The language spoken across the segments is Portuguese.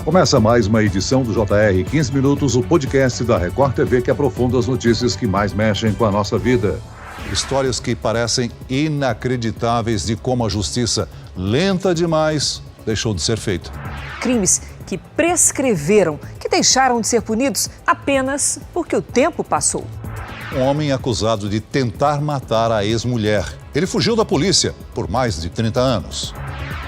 Começa mais uma edição do JR 15 Minutos, o podcast da Record TV que aprofunda as notícias que mais mexem com a nossa vida. Histórias que parecem inacreditáveis de como a justiça, lenta demais, deixou de ser feita. Crimes que prescreveram, que deixaram de ser punidos apenas porque o tempo passou. Um homem acusado de tentar matar a ex-mulher. Ele fugiu da polícia por mais de 30 anos.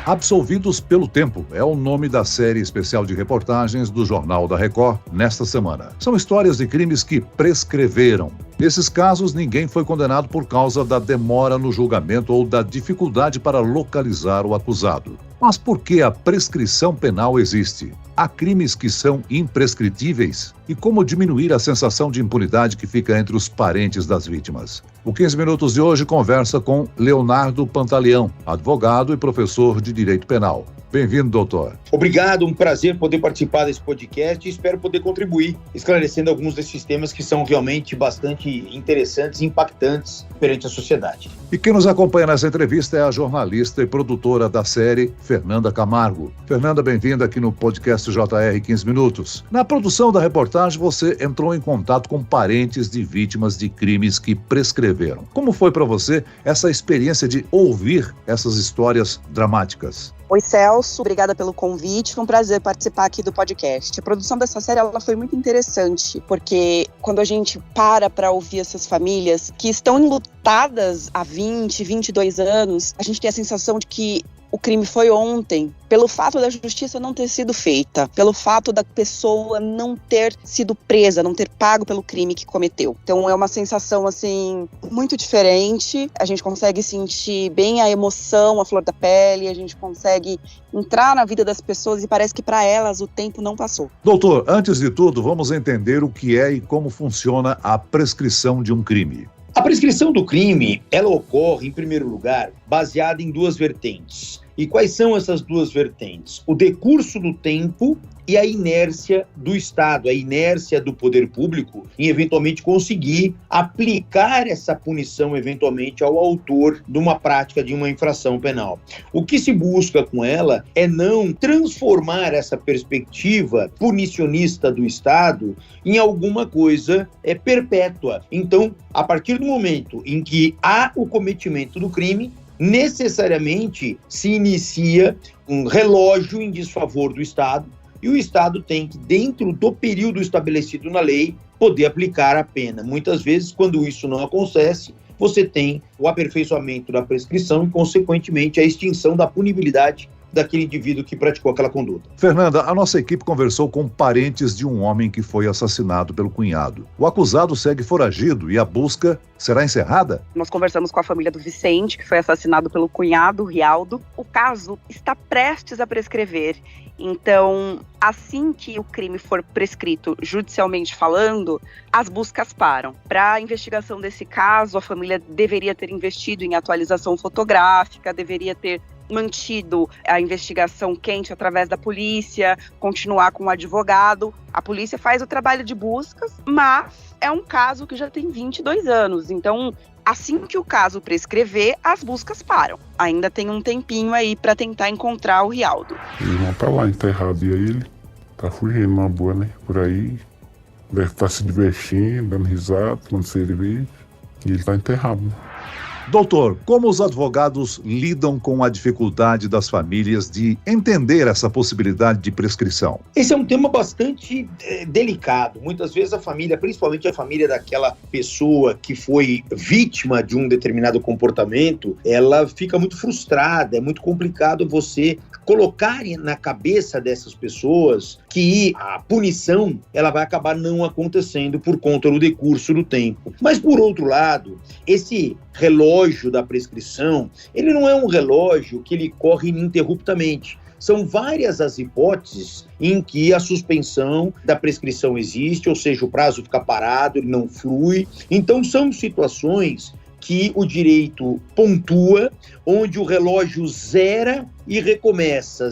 Absolvidos pelo Tempo é o nome da série especial de reportagens do Jornal da Record nesta semana. São histórias de crimes que prescreveram. Nesses casos, ninguém foi condenado por causa da demora no julgamento ou da dificuldade para localizar o acusado. Mas por que a prescrição penal existe? Há crimes que são imprescritíveis? E como diminuir a sensação de impunidade que fica entre os parentes das vítimas? O 15 Minutos de hoje conversa com Leonardo Pantaleão, advogado e professor de Direito Penal. Bem-vindo, doutor. Obrigado, um prazer poder participar desse podcast e espero poder contribuir, esclarecendo alguns desses temas que são realmente bastante interessantes e impactantes perante a sociedade. E quem nos acompanha nessa entrevista é a jornalista e produtora da série, Fernanda Camargo. Fernanda, bem-vinda aqui no podcast JR 15 Minutos. Na produção da reportagem, você entrou em contato com parentes de vítimas de crimes que prescreveram. Como foi para você essa experiência de ouvir essas histórias dramáticas? Oi, Celso, obrigada pelo convite, foi um prazer participar aqui do podcast. A produção dessa série ela foi muito interessante, porque quando a gente para ouvir essas famílias que estão enlutadas há 20, 22 anos, a gente tem a sensação de que o crime foi ontem, pelo fato da justiça não ter sido feita, pelo fato da pessoa não ter sido presa, não ter pago pelo crime que cometeu. Então é uma sensação, assim, muito diferente. A gente consegue sentir bem a emoção, a flor da pele, a gente consegue entrar na vida das pessoas e parece que para elas o tempo não passou. Doutor, antes de tudo, vamos entender o que é e como funciona a prescrição de um crime. A prescrição do crime, ela ocorre, em primeiro lugar, baseada em duas vertentes. E quais são essas duas vertentes? O decurso do tempo e a inércia do Estado, a inércia do poder público em eventualmente conseguir aplicar essa punição eventualmente ao autor de uma prática de uma infração penal. O que se busca com ela é não transformar essa perspectiva punicionista do Estado em alguma coisa perpétua. Então, a partir do momento em que há o cometimento do crime, necessariamente se inicia um relógio em desfavor do Estado e o Estado tem que, dentro do período estabelecido na lei, poder aplicar a pena. Muitas vezes, quando isso não acontece, você tem o aperfeiçoamento da prescrição e, consequentemente, a extinção da punibilidade daquele indivíduo que praticou aquela conduta. Fernanda, a nossa equipe conversou com parentes de um homem que foi assassinado pelo cunhado. O acusado segue foragido e a busca será encerrada? Nós conversamos com a família do Vicente, que foi assassinado pelo cunhado, Rialdo. O caso está prestes a prescrever. Então, assim que o crime for prescrito judicialmente falando, as buscas param. Para a investigação desse caso, a família deveria ter investido em atualização fotográfica, deveria ter mantido a investigação quente através da polícia, continuar com o advogado. A polícia faz o trabalho de buscas, mas é um caso que já tem 22 anos. Então, assim que o caso prescrever, as buscas param. Ainda tem um tempinho aí para tentar encontrar o Rialdo. Ele não tá lá enterrado, e aí ele tá fugindo numa boa, né? Por aí, deve estar se divertindo, dando risada, tomando cerveja, e ele tá enterrado. Doutor, como os advogados lidam com a dificuldade das famílias de entender essa possibilidade de prescrição? Esse é um tema bastante delicado. Muitas vezes a família, principalmente a família daquela pessoa que foi vítima de um determinado comportamento, ela fica muito frustrada, é muito complicado você colocar na cabeça dessas pessoas que a punição ela vai acabar não acontecendo por conta do decurso do tempo. Mas, por outro lado, esse relógio da prescrição, ele não é um relógio que ele corre ininterruptamente. São várias as hipóteses em que a suspensão da prescrição existe, ou seja, o prazo fica parado, ele não flui. Então, são situações que o direito pontua, onde o relógio zera e recomeça.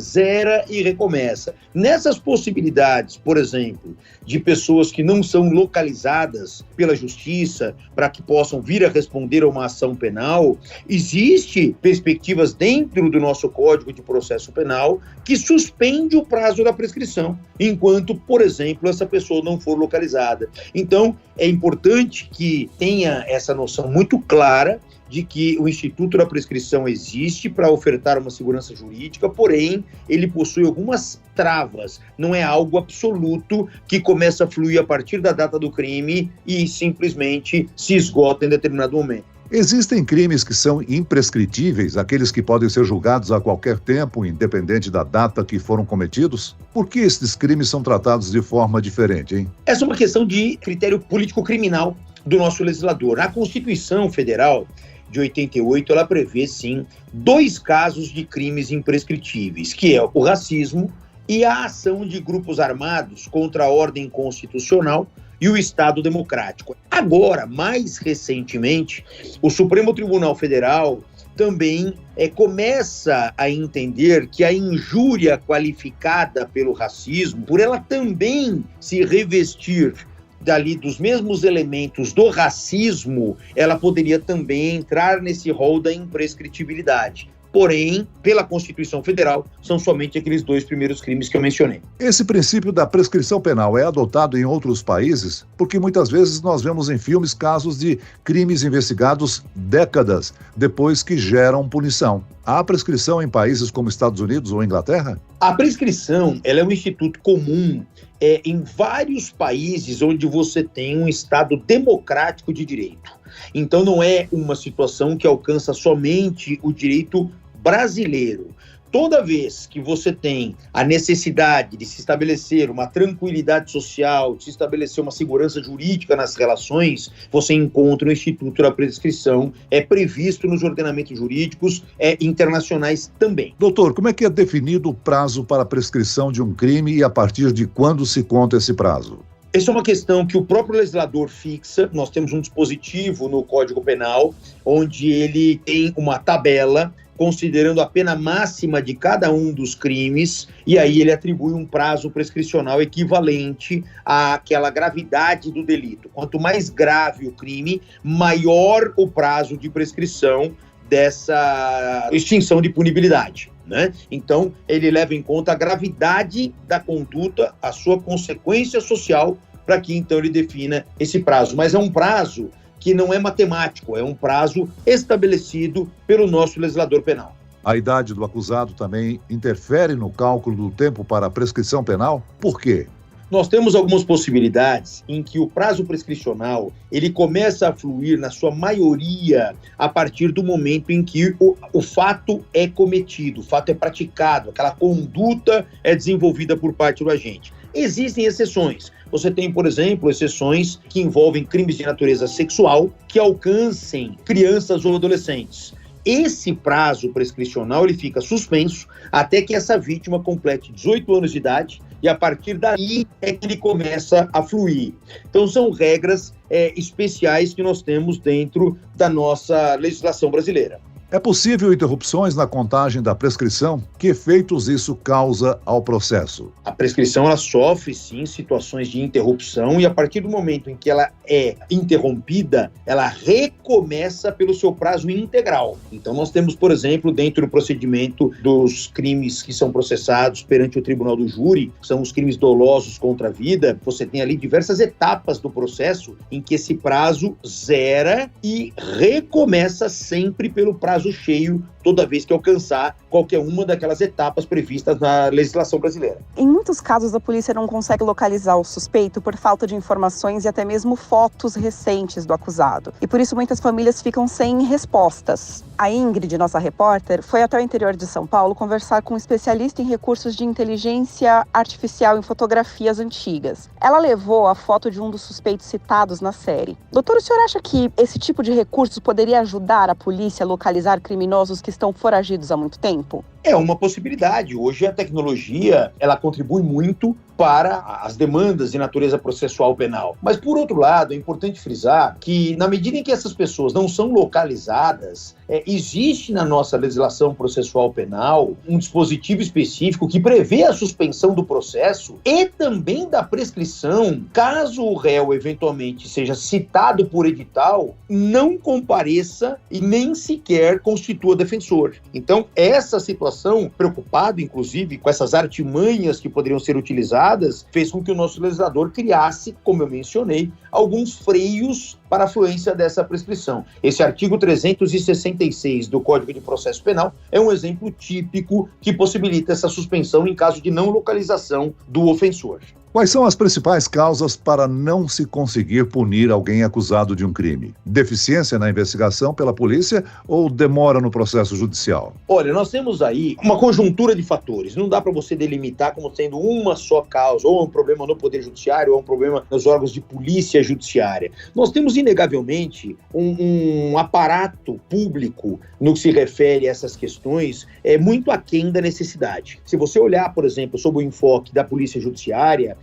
Nessas possibilidades, por exemplo, de pessoas que não são localizadas pela justiça para que possam vir a responder a uma ação penal, existe perspectivas dentro do nosso Código de Processo Penal que suspende o prazo da prescrição, enquanto, por exemplo, essa pessoa não for localizada. Então, é importante que tenha essa noção muito clara de que o Instituto da Prescrição existe para ofertar uma segurança jurídica, porém, ele possui algumas travas. Não é algo absoluto que começa a fluir a partir da data do crime e simplesmente se esgota em determinado momento. Existem crimes que são imprescritíveis, aqueles que podem ser julgados a qualquer tempo, independente da data que foram cometidos? Por que esses crimes são tratados de forma diferente, hein? Essa é uma questão de critério político-criminal do nosso legislador. A Constituição Federal de 88, ela prevê, sim, 2 casos de crimes imprescritíveis, que é o racismo e a ação de grupos armados contra a ordem constitucional e o Estado Democrático. Agora, mais recentemente, o Supremo Tribunal Federal também começa a entender que a injúria qualificada pelo racismo, por ela também se revestir dali dos mesmos elementos do racismo, ela poderia também entrar nesse rol da imprescritibilidade. Porém, pela Constituição Federal, são somente aqueles 2 primeiros crimes que eu mencionei. Esse princípio da prescrição penal é adotado em outros países? Porque muitas vezes nós vemos em filmes casos de crimes investigados décadas depois que geram punição. Há prescrição em países como Estados Unidos ou Inglaterra? A prescrição, ela é um instituto comum em vários países onde você tem um Estado democrático de direito. Então não é uma situação que alcança somente o direito brasileiro. Toda vez que você tem a necessidade de se estabelecer uma tranquilidade social, de se estabelecer uma segurança jurídica nas relações, você encontra o Instituto da Prescrição, previsto nos ordenamentos jurídicos internacionais também. Doutor, como é que é definido o prazo para a prescrição de um crime e a partir de quando se conta esse prazo? Essa é uma questão que o próprio legislador fixa. Nós temos um dispositivo no Código Penal, onde ele tem uma tabela considerando a pena máxima de cada um dos crimes, e aí ele atribui um prazo prescricional equivalente àquela gravidade do delito. Quanto mais grave o crime, maior o prazo de prescrição dessa extinção de punibilidade, né? Então, ele leva em conta a gravidade da conduta, a sua consequência social, para que então ele defina esse prazo. Mas é um prazo que não é matemático, é um prazo estabelecido pelo nosso legislador penal. A idade do acusado também interfere no cálculo do tempo para a prescrição penal? Por quê? Nós temos algumas possibilidades em que o prazo prescricional ele começa a fluir, na sua maioria, a partir do momento em que o fato é cometido, o fato é praticado, aquela conduta é desenvolvida por parte do agente. Existem exceções. Você tem, por exemplo, exceções que envolvem crimes de natureza sexual que alcancem crianças ou adolescentes. Esse prazo prescricional ele fica suspenso até que essa vítima complete 18 anos de idade e a partir daí é que ele começa a fluir. Então são regras especiais que nós temos dentro da nossa legislação brasileira. É possível interrupções na contagem da prescrição? Que efeitos isso causa ao processo? A prescrição ela sofre, sim, situações de interrupção e a partir do momento em que ela é interrompida, ela recomeça pelo seu prazo integral. Então nós temos, por exemplo, dentro do procedimento dos crimes que são processados perante o tribunal do júri, são os crimes dolosos contra a vida, você tem ali diversas etapas do processo em que esse prazo zera e recomeça sempre pelo prazo cheio toda vez que alcançar qualquer uma daquelas etapas previstas na legislação brasileira. Em muitos casos, a polícia não consegue localizar o suspeito por falta de informações e até mesmo fotos recentes do acusado. E por isso muitas famílias ficam sem respostas. A Ingrid, nossa repórter, foi até o interior de São Paulo conversar com um especialista em recursos de inteligência artificial em fotografias antigas. Ela levou a foto de um dos suspeitos citados na série. Doutor, o senhor acha que esse tipo de recursos poderia ajudar a polícia a localizar criminosos que estão foragidos há muito tempo? É uma possibilidade. Hoje a tecnologia, ela contribui muito para as demandas de natureza processual penal. Mas, por outro lado, é importante frisar que, na medida em que essas pessoas não são localizadas, existe na nossa legislação processual penal um dispositivo específico que prevê a suspensão do processo e também da prescrição, caso o réu eventualmente seja citado por edital, não compareça e nem sequer constitua defensor. Então, essa situação, preocupado inclusive com essas artimanhas que poderiam ser utilizadas, fez com que o nosso legislador criasse, como eu mencionei, alguns freios para a fluência dessa prescrição. Esse artigo 366 do Código de Processo Penal é um exemplo típico que possibilita essa suspensão em caso de não localização do ofensor. Quais são as principais causas para não se conseguir punir alguém acusado de um crime? Deficiência na investigação pela polícia ou demora no processo judicial? Olha, nós temos aí uma conjuntura de fatores. Não dá para você delimitar como sendo uma só causa, ou é um problema no Poder Judiciário, ou é um problema nos órgãos de polícia judiciária. Nós temos, inegavelmente, um aparato público no que se refere a essas questões muito aquém da necessidade. Se você olhar, por exemplo, sob o enfoque da polícia judiciária,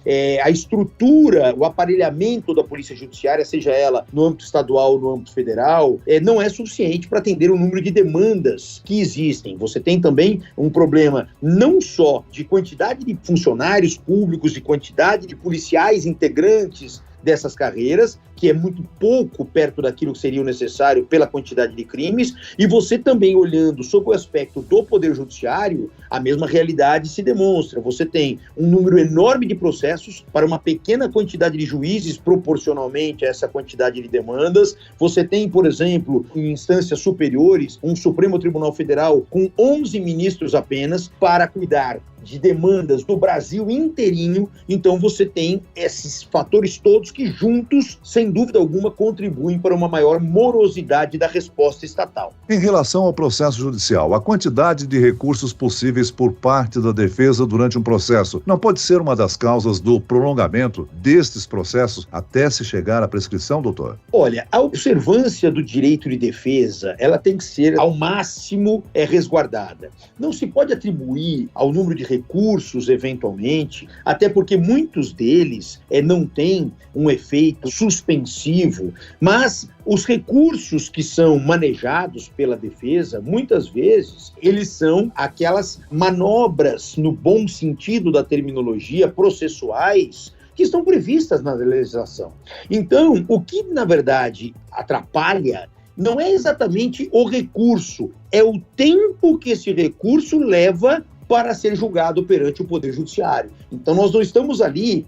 a estrutura, o aparelhamento da polícia judiciária, seja ela no âmbito estadual ou no âmbito federal, não é suficiente para atender o número de demandas que existem. Você tem também um problema não só de quantidade de funcionários públicos, de quantidade de policiais integrantes dessas carreiras, que é muito pouco perto daquilo que seria o necessário pela quantidade de crimes, e você também olhando sob o aspecto do Poder Judiciário, a mesma realidade se demonstra. Você tem um número enorme de processos para uma pequena quantidade de juízes proporcionalmente a essa quantidade de demandas. Você tem, por exemplo, em instâncias superiores, um Supremo Tribunal Federal com 11 ministros apenas para cuidar de demandas do Brasil inteirinho. Então você tem esses fatores todos que juntos, sem dúvida alguma, contribuem para uma maior morosidade da resposta estatal. Em relação ao processo judicial, a quantidade de recursos possíveis por parte da defesa durante um processo não pode ser uma das causas do prolongamento destes processos até se chegar à prescrição, doutor? Olha, a observância do direito de defesa, ela tem que ser ao máximo resguardada. Não se pode atribuir ao número de recursos, eventualmente, até porque muitos deles não têm um efeito suspensivo, mas os recursos que são manejados pela defesa, muitas vezes, eles são aquelas manobras, no bom sentido da terminologia, processuais, que estão previstas na legislação. Então, o que, na verdade, atrapalha não é exatamente o recurso, é o tempo que esse recurso leva para ser julgado perante o Poder Judiciário. Então nós não estamos ali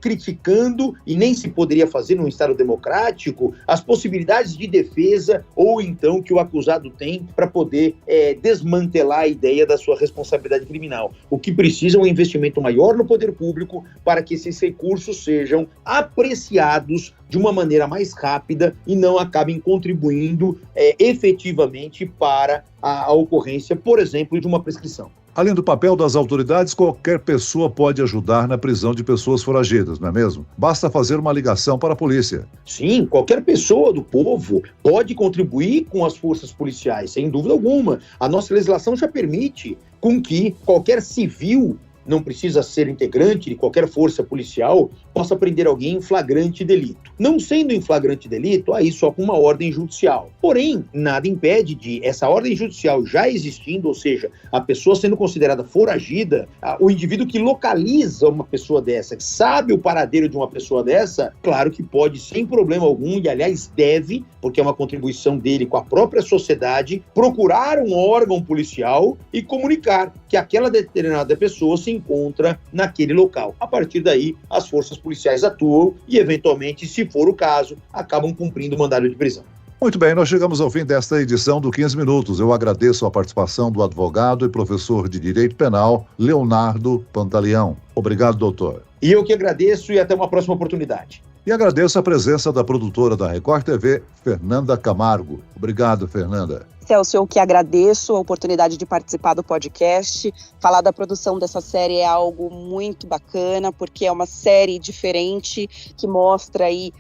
criticando, e nem se poderia fazer num Estado democrático, as possibilidades de defesa ou então que o acusado tem para poder desmantelar a ideia da sua responsabilidade criminal. O que precisa é um investimento maior no poder público para que esses recursos sejam apreciados de uma maneira mais rápida e não acabem contribuindo efetivamente para a ocorrência, por exemplo, de uma prescrição. Além do papel das autoridades, qualquer pessoa pode ajudar na prisão de pessoas foragidas, não é mesmo? Basta fazer uma ligação para a polícia. Sim, qualquer pessoa do povo pode contribuir com as forças policiais, sem dúvida alguma. A nossa legislação já permite com que qualquer civil, não precisa ser integrante de qualquer força policial, possa prender alguém em flagrante delito. Não sendo em flagrante delito, aí só com uma ordem judicial. Porém, nada impede de essa ordem judicial já existindo, ou seja, a pessoa sendo considerada foragida, o indivíduo que localiza uma pessoa dessa, que sabe o paradeiro de uma pessoa dessa, claro que pode, sem problema algum, e aliás deve, porque é uma contribuição dele com a própria sociedade, procurar um órgão policial e comunicar que aquela determinada pessoa se encontra naquele local. A partir daí, as forças policiais atuam e, eventualmente, se for o caso, acabam cumprindo o mandado de prisão. Muito bem, nós chegamos ao fim desta edição do 15 Minutos. Eu agradeço a participação do advogado e professor de Direito Penal, Leonardo Pantaleão. Obrigado, doutor. E eu que agradeço e até uma próxima oportunidade. E agradeço a presença da produtora da Record TV, Fernanda Camargo. Obrigado, Fernanda. Celso, eu que agradeço a oportunidade de participar do podcast. Falar da produção dessa série é algo muito bacana, porque é uma série diferente que mostra aí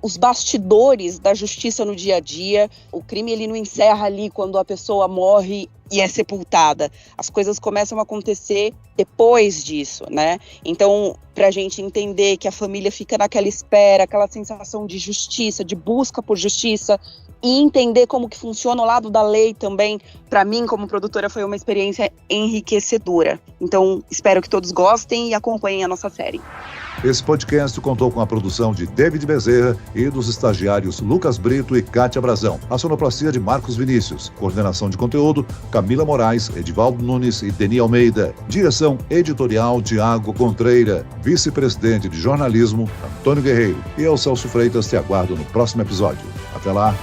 os bastidores da justiça no dia a dia. O crime ele não encerra ali quando a pessoa morre e é sepultada. As coisas começam a acontecer depois disso, né? Então, para a gente entender que a família fica naquela espera, aquela sensação de justiça, de busca por justiça, e entender como que funciona o lado da lei também, para mim, como produtora, foi uma experiência enriquecedora. Então, espero que todos gostem e acompanhem a nossa série. Esse podcast contou com a produção de David Bezerra e dos estagiários Lucas Brito e Kátia Brazão. A sonoplastia de Marcos Vinícius. Coordenação de conteúdo, Camila Moraes, Edivaldo Nunes e Deni Almeida. Direção editorial, Tiago Contreira. Vice-presidente de jornalismo, Antônio Guerreiro. E eu, Celso Freitas, te aguardo no próximo episódio. Até lá.